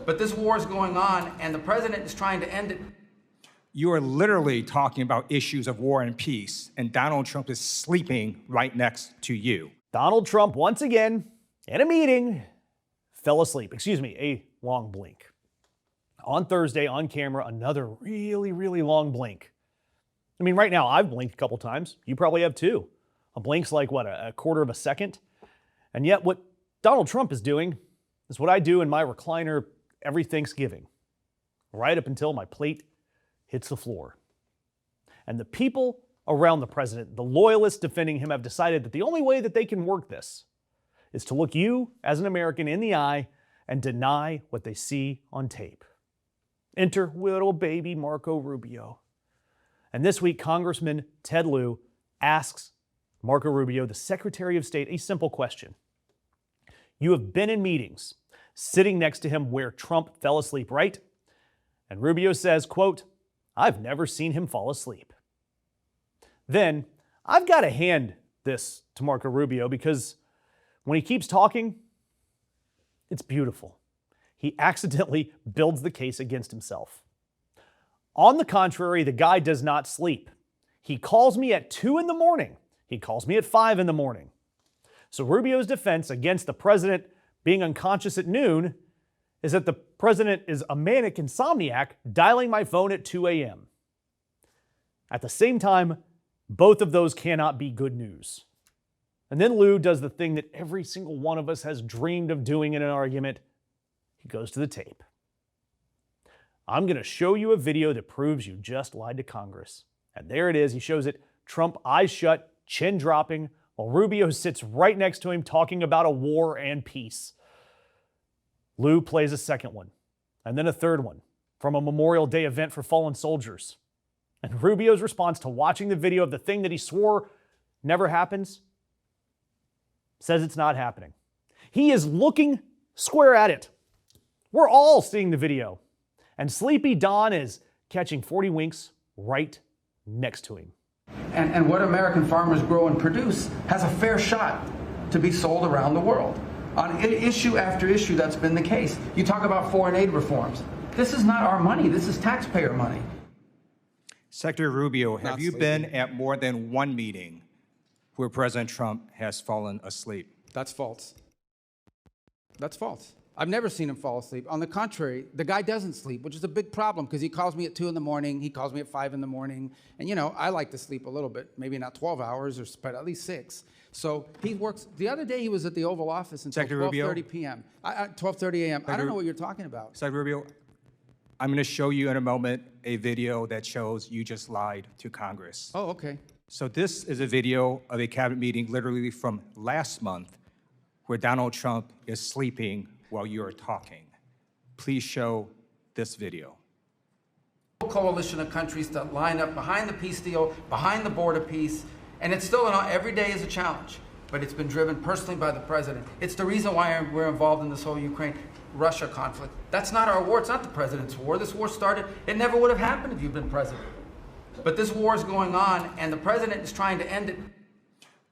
But this war is going on, and the president is trying to end it. You are literally talking about issues of war and peace, and Donald Trump is sleeping right next to you. Donald Trump, once again, in a meeting, fell asleep. Excuse me, a long blink. On Thursday, on camera, another really, really long blink. I mean, right now, I've blinked a couple times. You probably have too. A blink's like, what, a quarter of a second? And yet, what Donald Trump is doing is what I do in my recliner every Thanksgiving, right up until my plate hits the floor. And the people around the president, the loyalists defending him, have decided that the only way that they can work this is to look you, as an American, in the eye and deny what they see on tape. Enter little baby Marco Rubio. And this week, Congressman Ted Lieu asks Marco Rubio, the Secretary of State, a simple question. You have been in meetings sitting next to him where Trump fell asleep, right? And Rubio says, quote, I've never seen him fall asleep. Then I've got to hand this to Marco Rubio because when he keeps talking, it's beautiful. He accidentally builds the case against himself. On the contrary, the guy does not sleep. He calls me at 2 in the morning. He calls me at 5 in the morning. So Rubio's defense against the president being unconscious at noon is that the president is a manic insomniac dialing my phone at 2 a.m. At the same time, both of those cannot be good news. And then Lieu does the thing that every single one of us has dreamed of doing in an argument. He goes to the tape. I'm going to show you a video that proves you just lied to Congress. And there it is. He shows it. Trump, eyes shut, chin dropping, while Rubio sits right next to him talking about a war and peace. Lieu plays a second one, and then a third one from a Memorial Day event for fallen soldiers. And Rubio's response to watching the video of the thing that he swore never happens says it's not happening. He is looking square at it. We're all seeing the video. And Sleepy Don is catching 40 winks right next to him. And what American farmers grow and produce has a fair shot to be sold around the world. On issue after issue, that's been the case. You talk about foreign aid reforms. This is not our money. This is taxpayer money. Secretary Rubio, have you been at more than one meeting where President Trump has fallen asleep? That's false. That's false. I've never seen him fall asleep. On the contrary, the guy doesn't sleep, which is a big problem because he calls me at 2 in the morning. He calls me at 5 in the morning. And, you know, I like to sleep a little bit, maybe not 12 hours, but at least 6. So he works. The other day he was at the Oval Office until 12:30 p.m. 12:30 a.m. I don't know what you're talking about. Secretary Rubio, I'm going to show you in a moment a video that shows you just lied to Congress. Oh, okay. So this is a video of a cabinet meeting literally from last month where Donald Trump is sleeping while you are talking. Please show this video. Coalition of countries that line up behind the peace deal, behind the border peace, and it's still every day is a challenge, but it's been driven personally by the president. It's the reason why we're involved in this whole Ukraine-Russia conflict. That's not our war. It's not the president's war. This war started, it never would have happened if you'd been president. But this war is going on, and the president is trying to end it.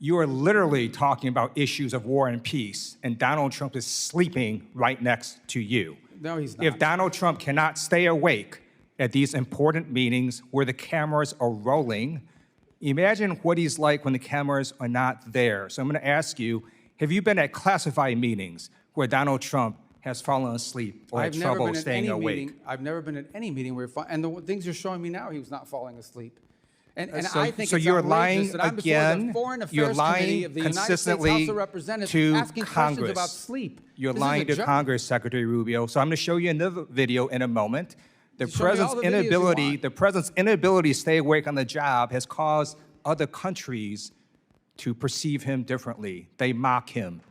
You are literally talking about issues of war and peace, and Donald Trump is sleeping right next to you. No, he's not. If Donald Trump cannot stay awake at these important meetings where the cameras are rolling, imagine what he's like when the cameras are not there. So I'm going to ask you, have you been at classified meetings where Donald Trump has fallen asleep or had trouble staying awake? I've never been at any meeting where, and the things you're showing me now, he was not falling asleep. And So, I think so it's you're lying that I'm before again. the Foreign Affairs You're lying Committee of the United States consistently House of Representatives to asking Congress. questions about sleep. You're This is lying a to joke. Congress, Secretary Rubio. So I'm going to show you another video in a moment. The Show me all president's the videos you want. inability to stay awake on the job has caused other countries to perceive him differently. They mock him.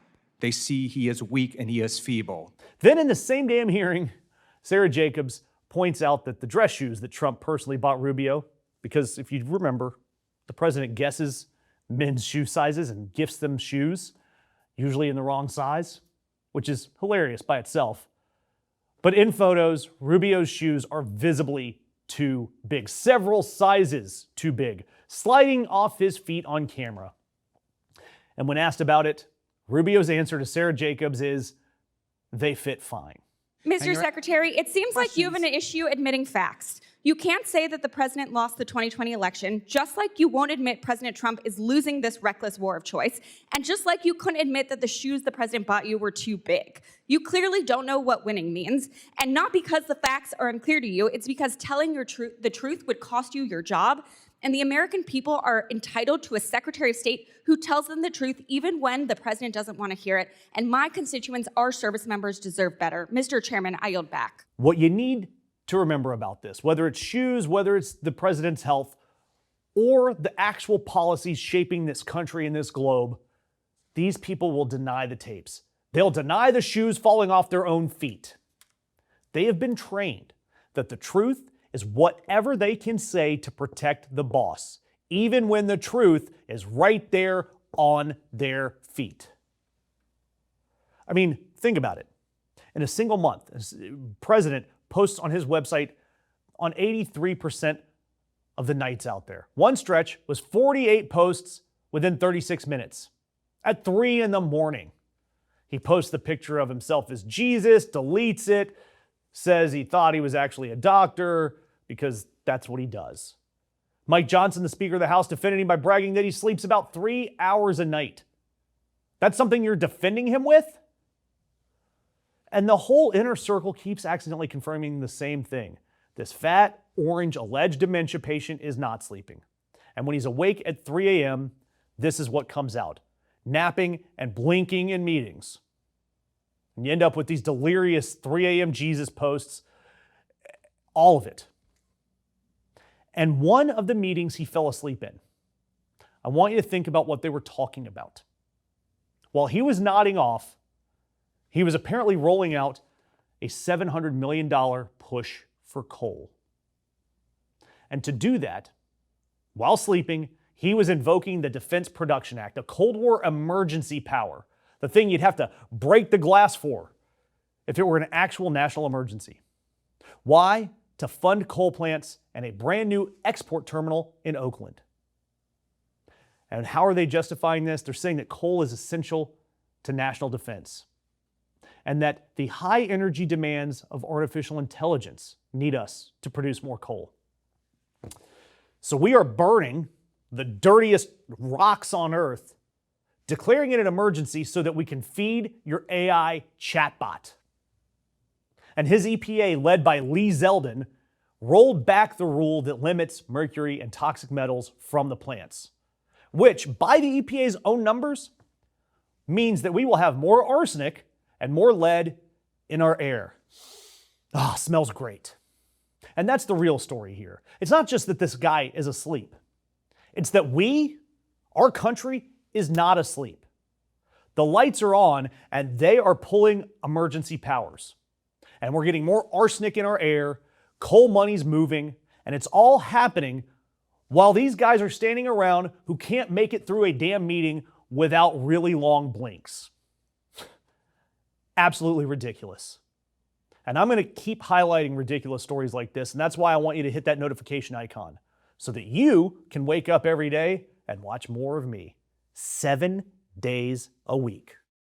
They see he is weak and he is feeble. Then in the same damn hearing, Sarah Jacobs points out that the dress shoes that Trump personally bought Rubio, because if you remember, the president guesses men's shoe sizes and gifts them shoes, usually in the wrong size, which is hilarious by itself. But in photos, Rubio's shoes are visibly too big, several sizes too big, sliding off his feet on camera. And when asked about it, Rubio's answer to Sarah Jacobs is, they fit fine. Mr. Secretary, it seems like you have an issue admitting facts. You can't say that the president lost the 2020 election, just like you won't admit President Trump is losing this reckless war of choice, and just like you couldn't admit that the shoes the president bought you were too big. You clearly don't know what winning means, and not because the facts are unclear to you, it's because telling the truth would cost you your job, and the American people are entitled to a Secretary of State who tells them the truth even when the president doesn't want to hear it, and my constituents, our service members, deserve better. Mr. Chairman, I yield back. What you need to remember about this, whether it's shoes, whether it's the president's health, or the actual policies shaping this country and this globe, these people will deny the tapes. They'll deny the shoes falling off their own feet. They have been trained that the truth is whatever they can say to protect the boss, even when the truth is right there on their feet. I mean, think about it. In a single month, the president posts on his website on 83% of the nights out there. One stretch was 48 posts within 36 minutes. At 3 in the morning, he posts the picture of himself as Jesus, deletes it, says he thought he was actually a doctor because that's what he does. Mike Johnson, the Speaker of the House, defended him by bragging that he sleeps about 3 hours a night. That's something you're defending him with? And the whole inner circle keeps accidentally confirming the same thing. This fat, orange, alleged dementia patient is not sleeping. And when he's awake at 3 a.m., this is what comes out. Napping and blinking in meetings. And you end up with these delirious 3 a.m. Jesus posts. All of it. And one of the meetings he fell asleep in. I want you to think about what they were talking about. While he was nodding off, he was apparently rolling out a $700 million push for coal. And to do that, while sleeping, he was invoking the Defense Production Act, a Cold War emergency power, the thing you'd have to break the glass for if it were an actual national emergency. Why? To fund coal plants and a brand new export terminal in Oakland. And how are they justifying this? They're saying that coal is essential to national defense, and that the high energy demands of artificial intelligence need us to produce more coal. So we are burning the dirtiest rocks on earth, declaring it an emergency so that we can feed your AI chatbot. And his EPA, led by Lee Zeldin, rolled back the rule that limits mercury and toxic metals from the plants, which, by the EPA's own numbers, means that we will have more arsenic and more lead in our air. Ah, smells great. And that's the real story here. It's not just that this guy is asleep. It's that our country, is not asleep. The lights are on and they are pulling emergency powers. And we're getting more arsenic in our air, coal money's moving, and it's all happening while these guys are standing around who can't make it through a damn meeting without really long blinks. Absolutely ridiculous. And I'm going to keep highlighting ridiculous stories like this, and that's why I want you to hit that notification icon so that you can wake up every day and watch more of me 7 days a week.